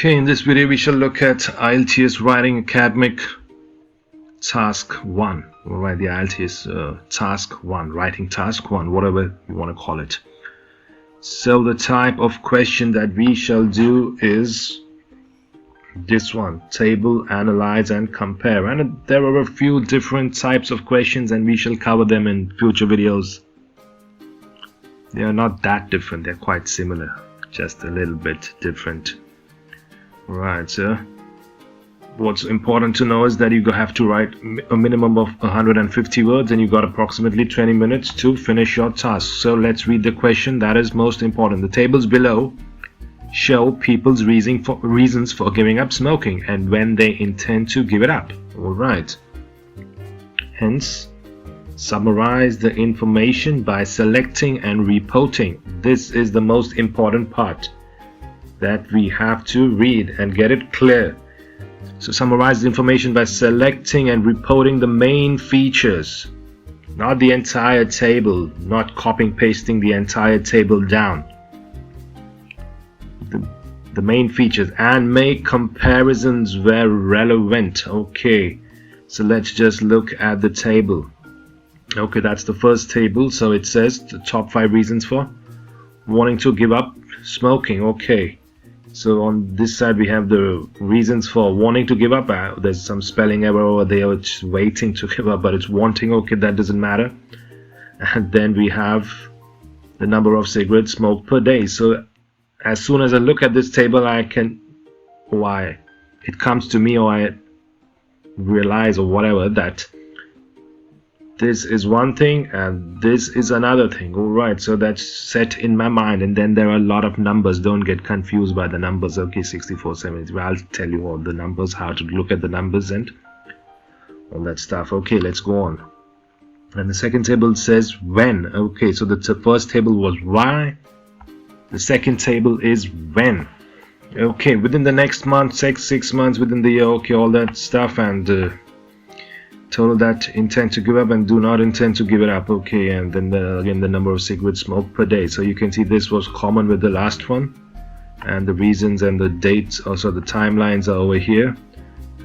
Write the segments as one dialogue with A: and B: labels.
A: Okay, in this video we shall look at IELTS Writing Academic Task 1. Alright, the IELTS Task 1, Writing Task 1, whatever you want to call it. So the type of question that we shall do is this one: table, analyze and compare. And there are a few different types of questions and we shall cover them in future videos. They are not that different, they're quite similar, just a little bit different. Right, so what's important to know is that you have to write a minimum of 150 words and you got approximately 20 minutes to finish your task. So let's read the question that is most important. The tables below show people's reasons for giving up smoking and when they intend to give it up. Alright, hence summarize the information by selecting and reporting. This is the most important part that we have to read and get it clear. So summarize the information by selecting and reporting the main features, not the entire table, not copying pasting the entire table down. The main features, and make comparisons where relevant. Okay, so let's just look at the table. Okay, that's the first table. So it says the top 5 reasons for wanting to give up smoking. Okay, so on this side we have the reasons for wanting to give up. There's some spelling error over there, it's waiting to give up, but it's wanting. Okay, that doesn't matter. And then we have the number of cigarettes smoked per day. So as soon as I look at this table, I can, why it comes to me, or I realize or whatever, that this is one thing and this is another thing. Alright, so that's set in my mind, and then there are a lot of numbers. Don't get confused by the numbers. Okay, 64, 73. I'll tell you all the numbers, how to look at the numbers and all that stuff. Okay, let's go on. And the second table says when. Okay, so the first table was why. The second table is when. Okay, within the next month, 6 months, within the year. Okay, all that stuff. And total that intend to give up and do not intend to give it up. Okay, and then again the number of cigarettes smoked per day. So you can see this was common with the last one, and the reasons and the dates, also the timelines, are over here,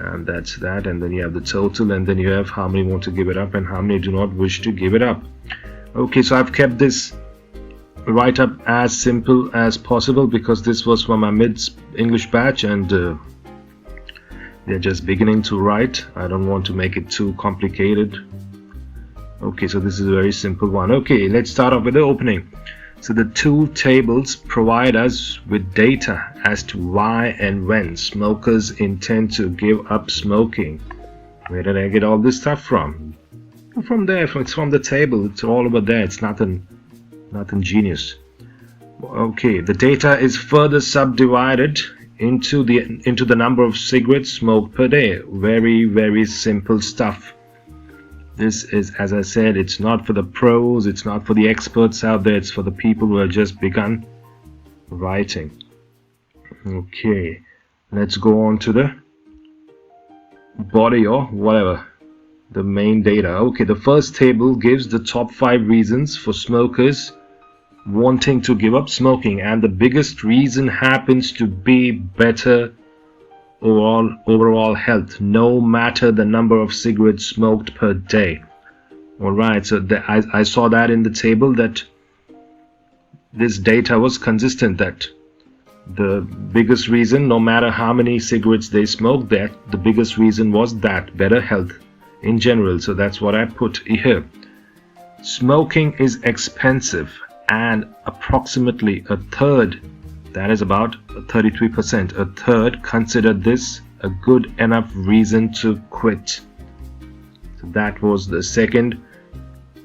A: and that's that. And then you have the total, and then you have how many want to give it up and how many do not wish to give it up. Okay, so I've kept this write up as simple as possible because this was from my mid-English batch and they're just beginning to write. I don't want to make it too complicated. Okay, so this is a very simple one. Okay, let's start off with the opening. So the two tables provide us with data as to why and when smokers intend to give up smoking. Where did I get all this stuff from? From there, it's from the table. It's all over there. It's nothing genius. Okay, the data is further subdivided into the number of cigarettes smoked per day. Very simple stuff. This is, as I said, it's not for the pros, it's not for the experts out there, it's for the people who have just begun writing. Okay, let's go on to the body or whatever, the main data. Okay, the first table gives the top 5 reasons for smokers wanting to give up smoking, and the biggest reason happens to be better overall health, no matter the number of cigarettes smoked per day. Alright, so I saw that in the table that this data was consistent, that the biggest reason, no matter how many cigarettes they smoked, that the biggest reason was that better health in general. So that's what I put here. Smoking is expensive, and approximately a third, that is about 33%, a third consider this a good enough reason to quit. So that was the second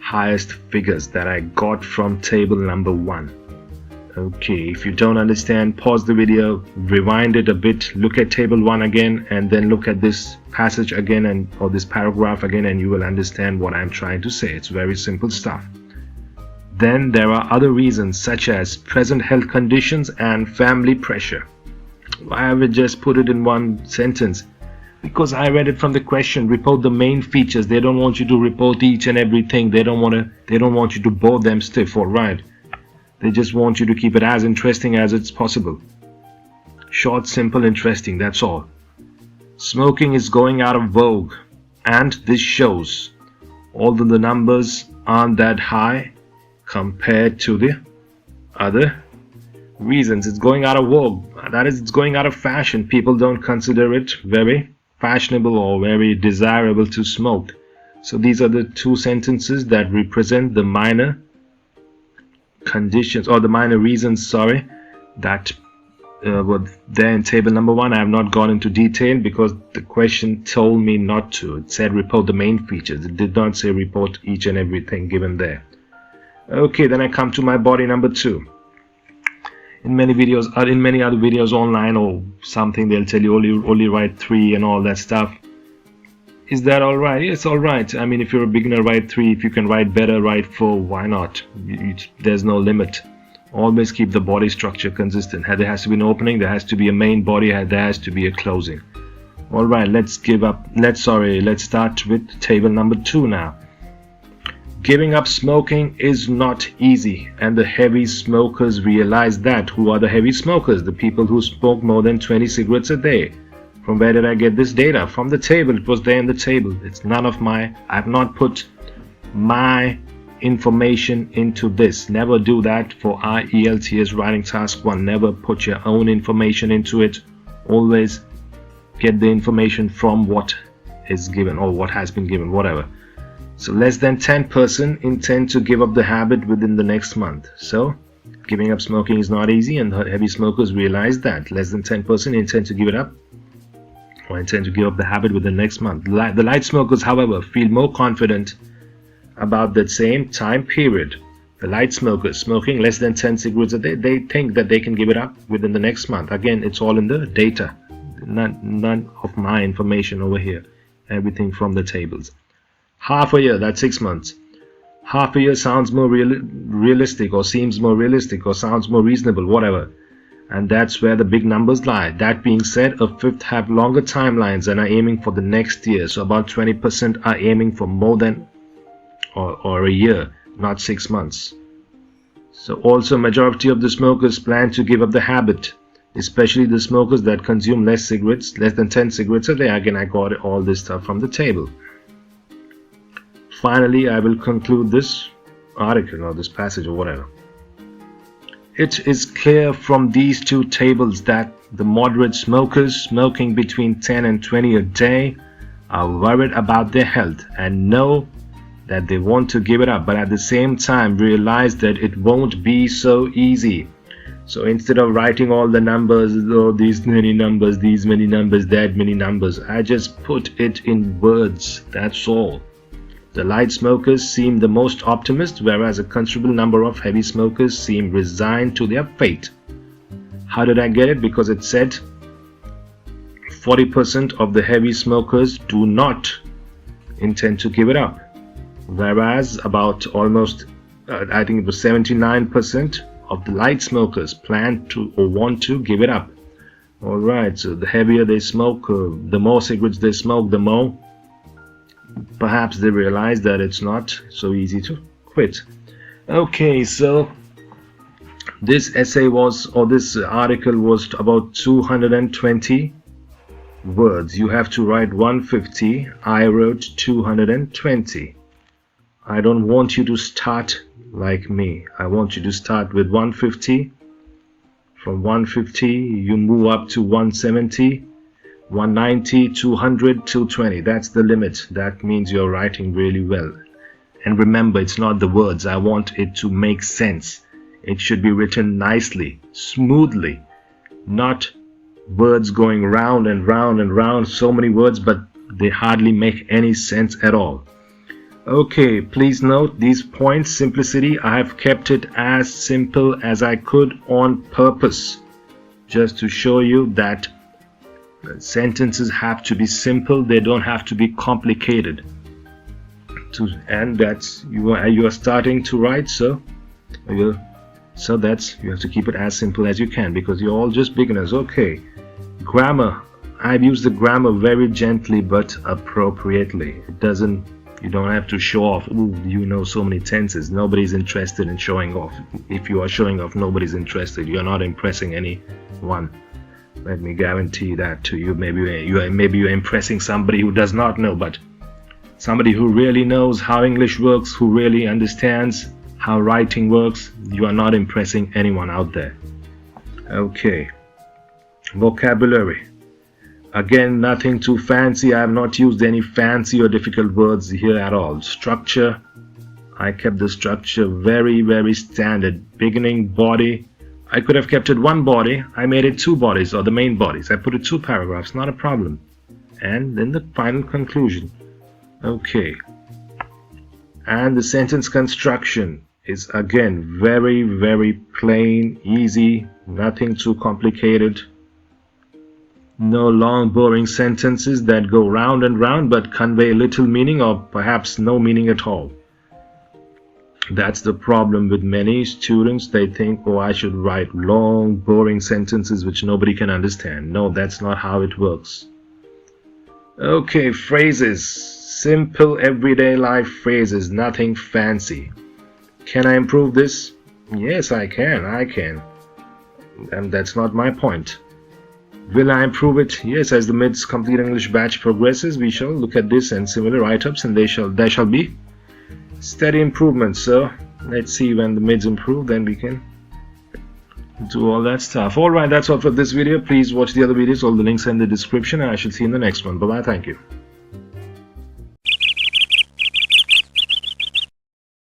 A: highest figures that I got from table number 1. Okay, if you don't understand, pause the video, rewind it a bit, look at table 1 again, and then look at this passage again, or this paragraph again, and you will understand what I'm trying to say. It's very simple stuff. Then there are other reasons such as present health conditions and family pressure. Why have I just put it in one sentence? Because I read it from the question, report the main features. They don't want you to report each and everything. They don't want you to bore them stiff. Alright, they just want you to keep it as interesting as it's possible. Short, simple, interesting, that's all. Smoking is going out of vogue, and this shows, although the numbers aren't that high compared to the other reasons. It's going out of vogue, that is, it's going out of fashion. People don't consider it very fashionable or very desirable to smoke. So these are the two sentences that represent the minor conditions, or the minor reasons, sorry, that were there in table number 1. I have not gone into detail because the question told me not to. It said report the main features. It did not say report each and everything given there. Okay, then I come to my body number 2. In many videos, in many other videos online or something, they'll tell you only write 3 and all that stuff. Is that alright? Yes, alright. I mean, if you're a beginner, write 3. If you can write better, write 4. Why not? There's no limit. Always keep the body structure consistent. There has to be an opening, there has to be a main body, there has to be a closing. Alright, let's start with table number 2 now. Giving up smoking is not easy, and the heavy smokers realize that. Who are the heavy smokers? The people who smoke more than 20 cigarettes a day. From where did I get this data? From the table. It was there in the table. It's none of I have not put my information into this. Never do that for IELTS writing task 1. Never put your own information into it. Always get the information from what is given or what has been given, whatever. So less than 10% intend to give up the habit within the next month. So giving up smoking is not easy, and heavy smokers realize that. Less than 10% intend to give it up or intend to give up the habit within the next month. The light smokers, however, feel more confident about that same time period. The light smokers smoking less than 10 cigarettes a day, they think that they can give it up within the next month. Again, it's all in the data. None of my information over here. Everything from the tables. Half a year, that's 6 months. Half a year sounds more realistic, or seems more realistic, or sounds more reasonable, whatever. And that's where the big numbers lie. That being said, a fifth have longer timelines and are aiming for the next year. So about 20% are aiming for more than or a year, not 6 months. So also majority of the smokers plan to give up the habit, especially the smokers that consume less than 10 cigarettes a day. Again, I got all this stuff from the table. Finally, I will conclude this article or this passage or whatever. It is clear from these two tables that the moderate smokers smoking between 10 and 20 a day are worried about their health and know that they want to give it up, but at the same time realize that it won't be so easy. So instead of writing all the numbers, oh, these many numbers, that many numbers, I just put it in words, that's all. The light smokers seem the most optimistic, whereas a considerable number of heavy smokers seem resigned to their fate. How did I get it? Because it said 40% of the heavy smokers do not intend to give it up, whereas about almost I think it was 79% of the light smokers plan to or want to give it up. Alright, so the heavier they smoke, the more cigarettes they smoke, the more perhaps they realize that it's not so easy to quit. Okay, so this essay was, or this article was about 220 words. You have to write 150. I wrote 220. I don't want you to start like me. I want you to start with 150. From 150 you move up to 170, 190, 200, 220. That's the limit. That means you're writing really well. And remember, it's not the words. I want it to make sense. It should be written nicely, smoothly, not words going round and round and round. So many words, but they hardly make any sense at all. Okay, please note these points. Simplicity, I have kept it as simple as I could on purpose, just to show you that sentences have to be simple. They don't have to be complicated. And that's you are starting to write, so that's you have to keep it as simple as you can, because you're all just beginners. Okay, grammar, I've used the grammar very gently but appropriately. You don't have to show off. Ooh, you know so many tenses. Nobody's interested in showing off. If you are showing off, nobody's interested. You're not impressing anyone. Let me guarantee that to you. Maybe you're impressing somebody who does not know, but somebody who really knows how English works, who really understands how writing works, you are not impressing anyone out there. Okay. Vocabulary. Again, nothing too fancy. I have not used any fancy or difficult words here at all. Structure. I kept the structure very, very standard. Beginning, body. I could have kept it one body. I made it two bodies, or the main bodies. I put it two paragraphs, not a problem. And then the final conclusion. Okay. And the sentence construction is again very, very plain, easy, nothing too complicated. No long boring sentences that go round and round but convey little meaning or perhaps no meaning at all. That's the problem with many students. They think, oh, I should write long boring sentences which nobody can understand. No, that's not how it works. Okay, phrases. Simple everyday life phrases, nothing fancy. Can I improve this? Yes, I can. And that's not my point. Will I improve it? Yes, as the MIDS Complete English batch progresses, we shall look at this and similar write-ups, and there shall be steady improvements. So let's see, when the MIDS improve, then we can do all that stuff. Alright, that's all for this video. Please watch the other videos. All the links are in the description, and I shall see you in the next one. Bye bye. Thank you.